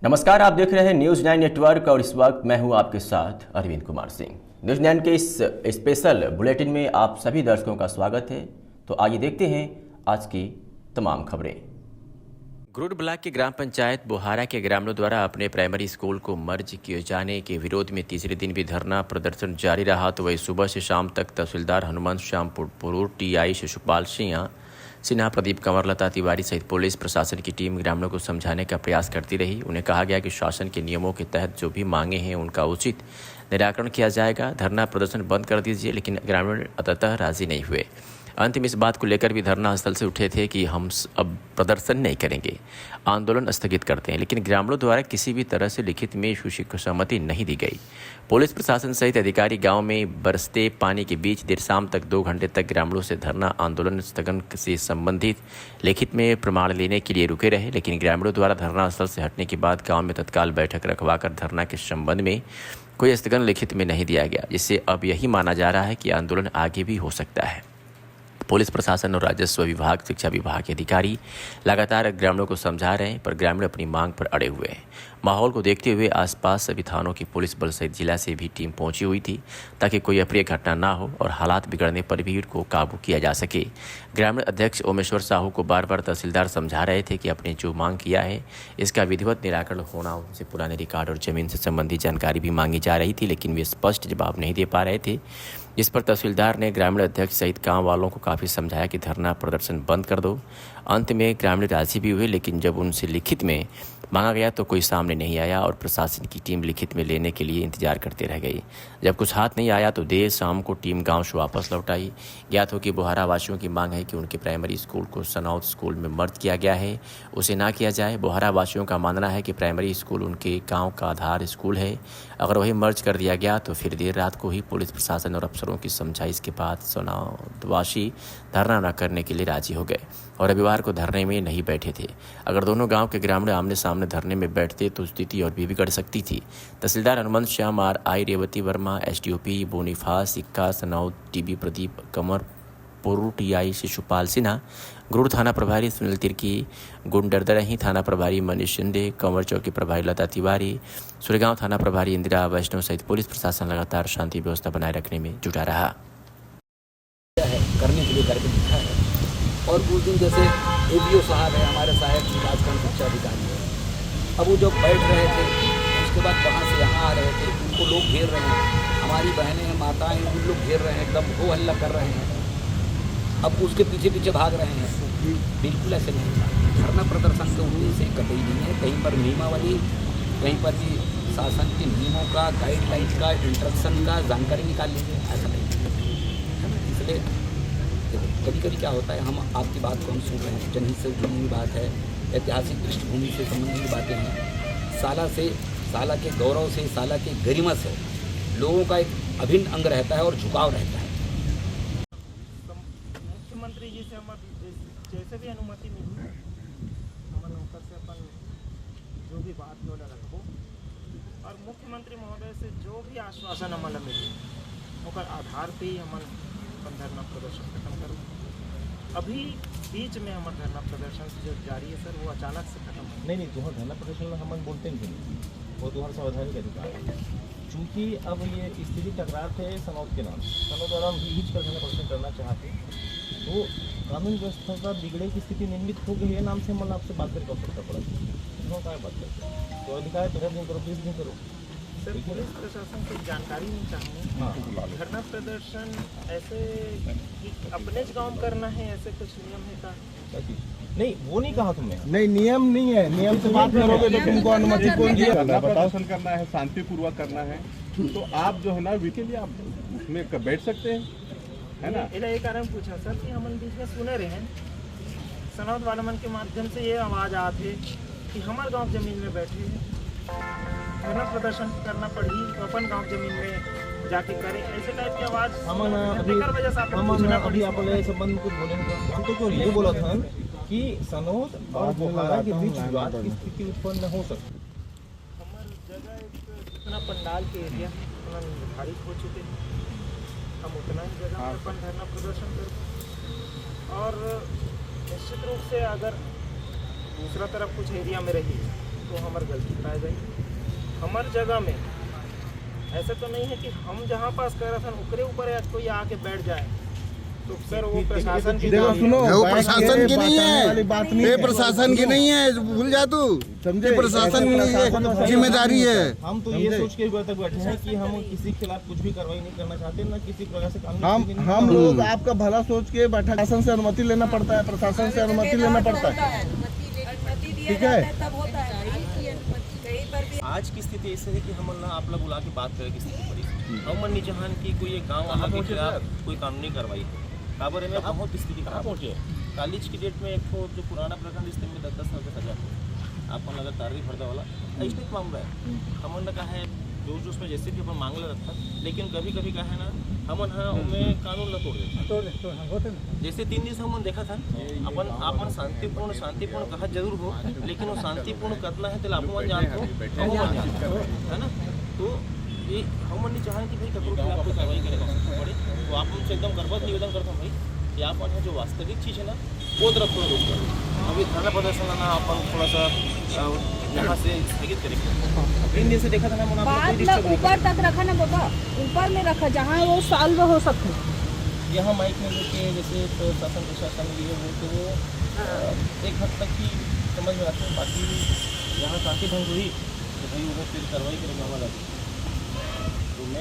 नमस्कार, आप देख रहे हैं न्यूज़ 9 नेटवर्क और इस वक्त मैं हूं आपके साथ अरविंद कुमार सिंह। न्यूज़ 9 के इस स्पेशल बुलेटिन में आप सभी दर्शकों का स्वागत है। तो आइए देखते हैं आज की तमाम खबरें। गुरुड़ ब्लॉक के ग्राम पंचायत बोहारा के ग्रामीणों द्वारा अपने प्राइमरी स्कूल को मर्ज किए जाने के विरोध में तीसरे दिन भी धरना प्रदर्शन जारी रहा। तो वही सुबह से शाम तक तहसीलदार हनुमंत श्याम पुरूर, टीआई शिशुपाल सिन्हा, प्रदीप कंवर, लता तिवारी सहित पुलिस प्रशासन की टीम ग्रामीणों को समझाने का प्रयास करती रही। उन्हें कहा गया कि शासन के नियमों के तहत जो भी मांगे हैं उनका उचित निराकरण किया जाएगा, धरना प्रदर्शन बंद कर दीजिए। लेकिन ग्रामीण अंततः राजी नहीं हुए। अंत में इस बात को लेकर भी धरना स्थल से उठे थे कि हम अब प्रदर्शन नहीं करेंगे, आंदोलन स्थगित करते हैं। लेकिन ग्रामीणों द्वारा किसी भी तरह से लिखित में सहमति नहीं दी गई। पुलिस प्रशासन सहित अधिकारी गांव में बरसते पानी के बीच देर शाम तक 2 घंटे तक ग्रामीणों से धरना आंदोलन स्थगन से संबंधित लिखित में प्रमाण लेने के लिए रुके रहे। लेकिन ग्रामीणों द्वारा धरना स्थल से हटने के बाद गाँव में तत्काल बैठक रखवाकर धरना के संबंध में कोई स्थगन लिखित में नहीं दिया गया, जिससे अब यही माना जा रहा है कि आंदोलन आगे भी हो सकता है। पुलिस प्रशासन और राजस्व विभाग, शिक्षा विभाग के अधिकारी लगातार ग्रामीणों को समझा रहे हैं, पर ग्रामीण अपनी मांग पर अड़े हुए हैं। माहौल को देखते हुए आसपास सभी थानों की पुलिस बल सहित जिला से भी टीम पहुंची हुई थी, ताकि कोई अप्रिय घटना ना हो और हालात बिगड़ने पर भीड़ को काबू किया जा सके। ग्रामीण अध्यक्ष ओमेश्वर साहू को बार बार तहसीलदार समझा रहे थे कि अपने जो मांग किया है इसका विधिवत निराकरण होना। उनसे पुराने रिकॉर्ड और जमीन से संबंधित जानकारी भी मांगी जा रही थी, लेकिन वे स्पष्ट जवाब नहीं दे पा रहे थे। जिस पर तहसीलदार ने ग्रामीण अध्यक्ष सहित गांव वालों को काफ़ी समझाया कि धरना प्रदर्शन बंद कर दो। अंत में ग्रामीण राजी भी हुए, लेकिन जब उनसे लिखित में मांगा गया तो कोई सामने नहीं आया और प्रशासन की टीम लिखित में लेने के लिए इंतजार करते रह गई। जब कुछ हाथ नहीं आया तो देर शाम को टीम गांव से वापस लौट आई। ज्ञात हो कि बोहारा वासियों की मांग है कि उनके प्राइमरी स्कूल को सनौत स्कूल में मर्ज किया गया है, उसे ना किया जाए। बोहारा वासियों का मानना है कि प्राइमरी स्कूल उनके गाँव का आधार स्कूल है, अगर वही मर्ज कर दिया गया तो फिर देर रात को ही पुलिस प्रशासन और अफसरों की समझाइश के बाद सनौतवासी धरना न करने के लिए राजी हो गए और रविवार को धरने में नहीं बैठे थे। अगर दोनों गांव के ग्रामीण आमने सामने धरने में बैठते तो स्थिति और भी बिगड़ सकती थी। तहसीलदार हनुमंत श्याम, RI रेवती वर्मा, SDOP बोनीफास सिक्का, सनौत TB प्रदीप कंवर पुरूर, TI शिशुपाल सिन्हा, गुरुड़ थाना प्रभारी सुनील तिर्की, गुंडरदरही थाना प्रभारी मनीष शिंदे, कंवर चौकी प्रभारी लता तिवारी, सुरेगांव थाना प्रभारी इंदिरा वैष्णव सहित पुलिस प्रशासन लगातार शांति व्यवस्था बनाए रखने में जुटा रहा। करने के लिए करके दिखा है। और उस दिन जैसे ADO साहब है, हमारे सहायक विकासखंड शिक्षा अधिकारी है, अब वो जब बैठ रहे थे उसके बाद वहाँ से यहाँ आ रहे थे, उनको लोग घेर रहे हैं, हमारी बहनें माताएं उन लोग घेर रहे हैं, एकदम हो हल्ला कर रहे हैं। अब उसके पीछे पीछे भाग रहे हैं। बिल्कुल ऐसे नहीं था। धरना प्रदर्शन तो उन्हीं से कतई नहीं है। कहीं पर नियमावली, कहीं पर भी शासन के नियमों का, गाइडलाइंस का, इंस्ट्रक्शन का जानकारी निकाल लीजिए, ऐसा नहीं है ना। इसलिए कभी कभी क्या होता है, हम आपकी बात को हम सुन रहे हैं, जनहित से जुड़ी हुई बात है, ऐतिहासिक पृष्ठभूमि से संबंधित बातें हैं, साला के गौरव से, साला के गरिमा से लोगों का एक अभिन्न अंग रहता है और झुकाव रहता है। मुख्यमंत्री जी से हमारे जैसे भी अनुमति मिली हमारे ऊपर से अपन जो भी बात बोला रखो और मुख्यमंत्री महोदय से जो भी आश्वासन हमारा मिले ओकर आधार पे ही अपन धरना प्रदर्शन खत्म करो। अभी बीच में हमारे धरना प्रदर्शन जो जारी है सर, वो अचानक से खत्म हो। नहीं, जो धरना प्रदर्शन हम बोलते नहीं, वो तुम्हारा संवैधानिक अधिकार है। चूँकि अब ये स्थिति टकरार थे सनौत के नाम, सनौत द्वारा हम हिच कर धरना प्रदर्शन करना चाहते तो कानून व्यवस्था का बिगड़े की स्थिति निर्मित हो गई है नाम से मतलब आपसे बात करके अवसर पड़ा क्या बात करते तो अधिकार 15 दिन करो, 20 दिन करो। सर पुलिस प्रशासन से जानकारी नहीं चाहूँगी, धरना प्रदर्शन ऐसे कि अपने गाँव में करना है, ऐसे कुछ नियम है का? नहीं, वो नहीं कहा तुमने। नहीं, नियम नहीं है। नियम से बात करोगे तो तुमको अनुमति कौन दिया? प्रदर्शन करना है, शांतिपूर्वक करना है, तो आप जो है ना वीके लिए आप उसमें बैठ सकते हैं, है ना। इला एक कारण पूछा सर कि हम बीच में सुने रहे हैं सनौत वाले मन के माध्यम से ये आवाज़ आती है कि हमारे गांव जमीन में बैठे हैं, धरना प्रदर्शन करना पड़ी तो अपन गांव जमीन में जाके करें, ऐसे टाइप की आवाज़ अभी आप संबंध कुछ बोलेंगे। हम तो ये बोला था कि सनौत और बोहारा के बीच विवाद की स्थिति उत्पन्न हो सकती है। हमारी जगह इतना पंडाल के एरिया उतना निर्धारित हो चुके हैं, हम उतना ही जगह पर अपन धरना प्रदर्शन करें और निश्चित रूप से अगर दूसरा तरफ कुछ एरिया में रही तो हमारी गलती पाई गई। हमार जगह में ऐसा तो नहीं है कि हम जहाँ पास कर रहे थे उकरे ऊपर या कोई आके बैठ जाए, तो सर वो प्रशासन की देखो सुनो, वो बैठ के प्रशासन की नहीं बात करने वाली है, बात नहीं ये है। प्रशासन की नहीं है, भूल जा तू। समझे? ये प्रशासन की जिम्मेदारी है। हम तो ये सोच के तक बैठे हैं कि हम किसी के खिलाफ कुछ भी कार्रवाई नहीं करना चाहते, ना किसी प्रकार से कानून हम लोग आपका भला सोच के बैठा, प्रशासन से अनुमति लेना पड़ता है, प्रशासन से अनुमति लेना पड़ता है। ठीक है, आज की स्थिति ऐसे है कि हम ना आप लोग बुला के बात करें की स्थिति पड़ी। हम नहीं चाहन कि कोई एक गाँव वाला के खिलाफ कोई कानूनी कार्रवाई है। काबर में बहुत स्थिति खराब पहुँचे। कॉलेज की डेट में एक ठो जो पुराना प्रखंड स्थिति में 10 साल का सजा आपको लगा तारीख भरदा वाला ऐसे मामला है। हमन ने कहा है जोश जोश में जैसे भी अपन मांगला रखा, लेकिन कभी कभी कहा है ना हमन हाँ उनमें कानून न तोड़ देता। जैसे 3 दिन से हमन देखा था अपन शांतिपूर्ण कहा जरूर हो, लेकिन वो शांतिपूर्ण करना है तो अपन जानते हो है ना। तो ये हमन नहीं चाहें कि भाई ककरो खिलाफ कोई कार्रवाई करेगा पड़े, तो आप हमसे एकदम गर्वत निवेदन करता हूँ भाई कि आप जो वास्तविक चीज़ है ना वो तरफ थोड़ा रोक करें। अभी धरना प्रदर्शन ना अपन थोड़ा सा यहाँ से स्थगित करेंगे। 3 दिन से देखा था ना बात ऊपर तक रखा ना बाबा, ऊपर में रखा जहाँ वो सॉल्व हो सकते। यहाँ माइक में लेके जैसे तो शासन प्रशासन लिए वो तो वो एक हद तक ही समझ में आते हैं। बाकी यहाँ शांति भंग हुई तो भाई वो फिर कार्रवाई करेंगे हमारा।